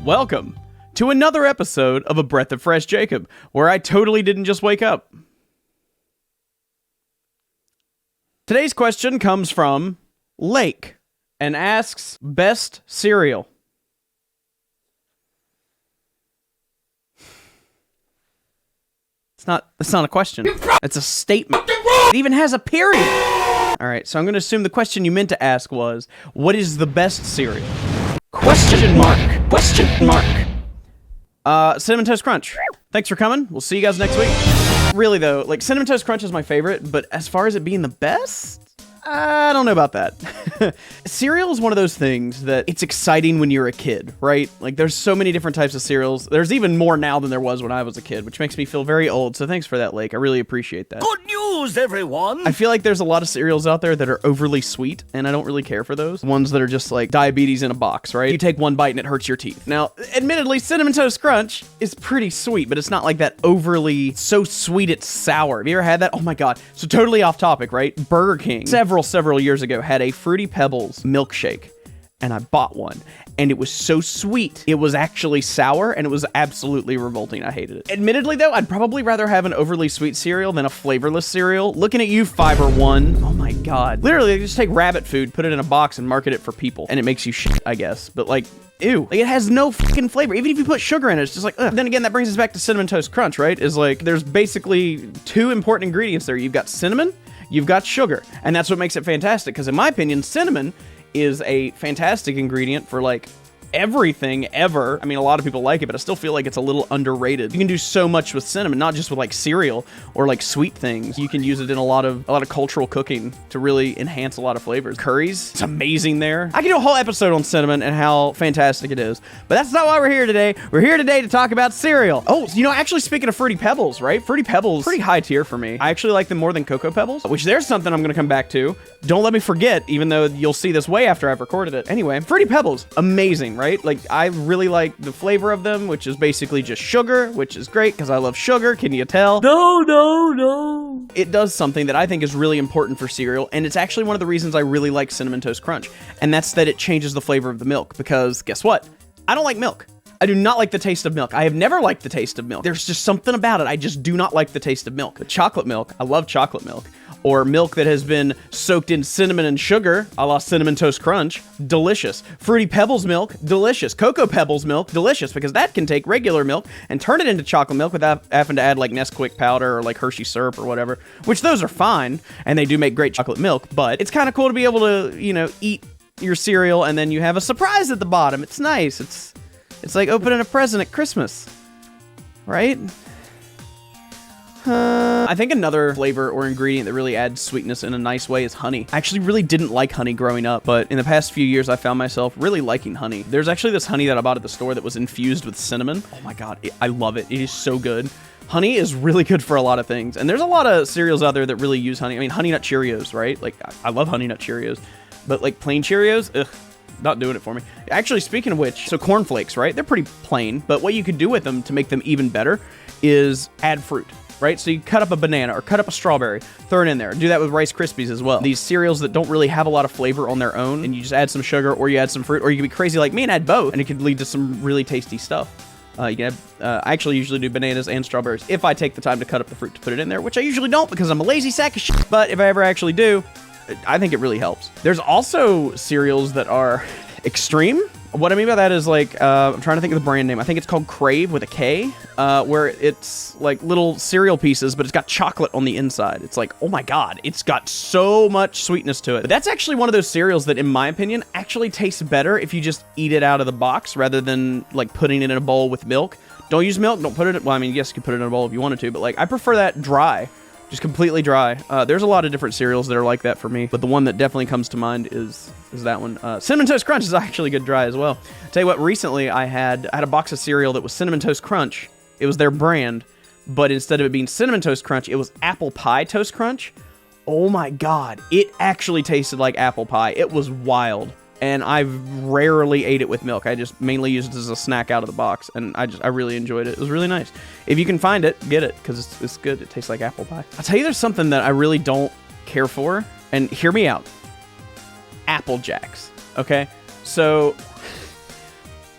Welcome to another episode of A Breath of Fresh Jacob, where I totally didn't just wake up. Today's question comes from Lake and asks, best cereal. It's not a question. It's a statement. It even has a period. All right, so I'm going to assume the question you meant to ask was, what is the best cereal? Question mark. Cinnamon Toast Crunch. Thanks for coming. We'll see you guys next week. Really though, like Cinnamon Toast Crunch is my favorite, but as far as it being the best, I don't know about that. Cereal is one of those things that it's exciting when you're a kid, right? Like there's so many different types of cereals. There's even more now than there was when I was a kid, which makes me feel very old. So thanks for that, Lake. I really appreciate that. Good news, everyone! I feel like there's a lot of cereals out there that are overly sweet, and I don't really care for those. Ones that are just like diabetes in a box, right? You take one bite and it hurts your teeth. Now, admittedly, Cinnamon Toast Crunch is pretty sweet, but it's not like that overly so sweet it's sour. Have you ever had that? Oh my god. So totally off topic, right? Burger King, several years ago, had a Fruity Pebbles milkshake, and I bought one, and it was so sweet. It was actually sour, and it was absolutely revolting. I hated it. Admittedly, though, I'd probably rather have an overly sweet cereal than a flavorless cereal. Looking at you, Fiber One. Oh my god. Literally, they just take rabbit food, put it in a box, and market it for people, and it makes you shit, I guess. But like, ew. Like, it has no fucking flavor. Even if you put sugar in it, it's just like, ugh. Then again, that brings us back to Cinnamon Toast Crunch, right? Is like, there's basically two important ingredients there. You've got cinnamon, you've got sugar, and that's what makes it fantastic, because in my opinion, cinnamon is a fantastic ingredient for like everything ever. I mean, a lot of people like it, but I still feel like it's a little underrated. You can do so much with cinnamon, not just with like cereal or like sweet things. You can use it in a lot of cultural cooking to really enhance a lot of flavors. Curries, it's amazing there. I can do a whole episode on cinnamon and how fantastic it is, but that's not why we're here today. We're here today to talk about cereal. Oh, you know, actually speaking of Fruity Pebbles, right? Fruity Pebbles, pretty high tier for me. I actually like them more than Cocoa Pebbles, which there's something I'm gonna come back to. Don't let me forget, even though you'll see this way after I've recorded it. Anyway, Fruity Pebbles, amazing, right? Like, I really like the flavor of them, which is basically just sugar, which is great because I love sugar. Can you tell? No. It does something that I think is really important for cereal, and it's actually one of the reasons I really like Cinnamon Toast Crunch, and that's that it changes the flavor of the milk, because guess what? I don't like milk. I do not like the taste of milk. I have never liked the taste of milk. There's just something about it. I just do not like the taste of milk. But chocolate milk, I love chocolate milk. Or milk that has been soaked in cinnamon and sugar, a la Cinnamon Toast Crunch, delicious. Fruity Pebbles milk, delicious. Cocoa Pebbles milk, delicious, because that can take regular milk and turn it into chocolate milk without having to add like Nesquik powder or like Hershey syrup or whatever, which those are fine, and they do make great chocolate milk, but it's kind of cool to be able to, you know, eat your cereal and then you have a surprise at the bottom. It's nice. It's like opening a present at Christmas, right? I think another flavor or ingredient that really adds sweetness in a nice way is honey. I actually really didn't like honey growing up, but in the past few years, I found myself really liking honey. There's actually this honey that I bought at the store that was infused with cinnamon. Oh my god, I love it. It is so good. Honey is really good for a lot of things, and there's a lot of cereals out there that really use honey. I mean, Honey Nut Cheerios, right? Like, I love Honey Nut Cheerios, but like plain Cheerios, ugh. Not doing it for me. Actually, speaking of which, so cornflakes, right? They're pretty plain, but what you could do with them to make them even better is add fruit, right? So you cut up a banana or cut up a strawberry, throw it in there. Do that with Rice Krispies as well. These cereals that don't really have a lot of flavor on their own, and you just add some sugar or you add some fruit, or you can be crazy like me and add both, and it could lead to some really tasty stuff. You can have, I actually usually do bananas and strawberries if I take the time to cut up the fruit to put it in there, which I usually don't because I'm a lazy sack of shit. But if I ever actually do, I think it really helps. There's also cereals that are extreme. What I mean by that is like, I'm trying to think of the brand name. I think it's called Crave with a K, where it's like little cereal pieces, but it's got chocolate on the inside. It's like, oh my god, it's got so much sweetness to it. But that's actually one of those cereals that, in my opinion, actually tastes better if you just eat it out of the box rather than like putting it in a bowl with milk. Don't use milk. Don't put it in, well, I mean, yes, you could put it in a bowl if you wanted to, but like, I prefer that dry. Just completely dry. There's a lot of different cereals that are like that for me, but the one that definitely comes to mind is that one. Cinnamon Toast Crunch is actually good dry as well. Tell you what, recently I had a box of cereal that was Cinnamon Toast Crunch. It was their brand, but instead of it being Cinnamon Toast Crunch, it was Apple Pie Toast Crunch. Oh my god, it actually tasted like apple pie. It was wild. And I rarely ate it with milk. I just mainly used it as a snack out of the box, and I really enjoyed it. It was really nice. If you can find it, get it, because it's good. It tastes like apple pie. I'll tell you, there's something that I really don't care for, and hear me out. Apple Jacks, okay? So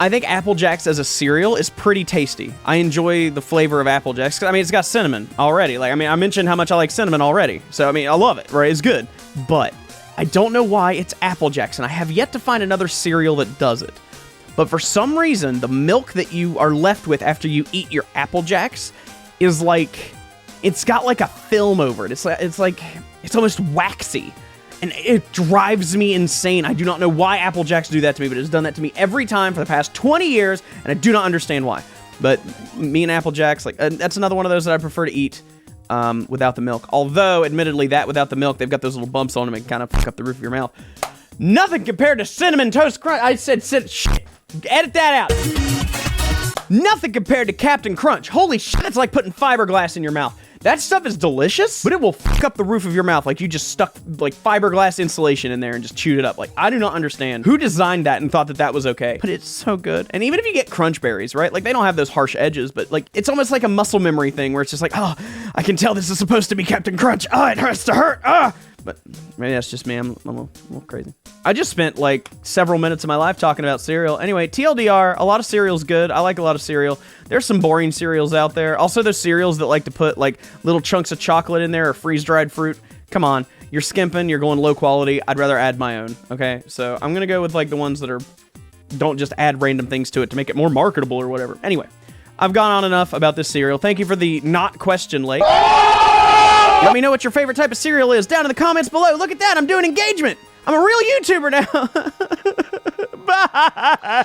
I think Apple Jacks as a cereal is pretty tasty. I enjoy the flavor of Apple Jacks. I mean, it's got cinnamon already. Like, I mean, I mentioned how much I like cinnamon already. So, I mean, I love it, right? It's good. But I don't know why it's Apple Jacks, and I have yet to find another cereal that does it. But for some reason, the milk that you are left with after you eat your Apple Jacks is like, it's got like a film over it. It's almost waxy. And it drives me insane. I do not know why Apple Jacks do that to me, but it's done that to me every time for the past 20 years, and I do not understand why. But me and Apple Jacks, like, that's another one of those that I prefer to eat without the milk. Although, admittedly, that without the milk, they've got those little bumps on them and kind of fuck up the roof of your mouth. Nothing compared to Cinnamon Toast Crunch. I said shit. Edit that out. Nothing compared to Captain Crunch. Holy shit, it's like putting fiberglass in your mouth. That stuff is delicious, but it will fuck up the roof of your mouth like you just stuck like fiberglass insulation in there and just chewed it up. Like, I do not understand who designed that and thought that that was okay, but it's so good. And even if you get crunch berries, right? Like, they don't have those harsh edges, but like, it's almost like a muscle memory thing where it's just like, oh, I can tell this is supposed to be Captain Crunch. Oh, it hurts to hurt. Ah. But maybe that's just me. I'm a little crazy. I just spent like several minutes of my life talking about cereal. Anyway, TLDR, a lot of cereal's good. I like a lot of cereal. There's some boring cereals out there. Also, there's cereals that like to put like little chunks of chocolate in there or freeze-dried fruit. Come on, you're skimping, you're going low quality. I'd rather add my own, okay? So I'm gonna go with like the ones that don't just add random things to it to make it more marketable or whatever. Anyway, I've gone on enough about this cereal. Thank you for the not question, Lake. Let me know what your favorite type of cereal is down in the comments below. Look at that, I'm doing engagement. I'm a real YouTuber now. Bye.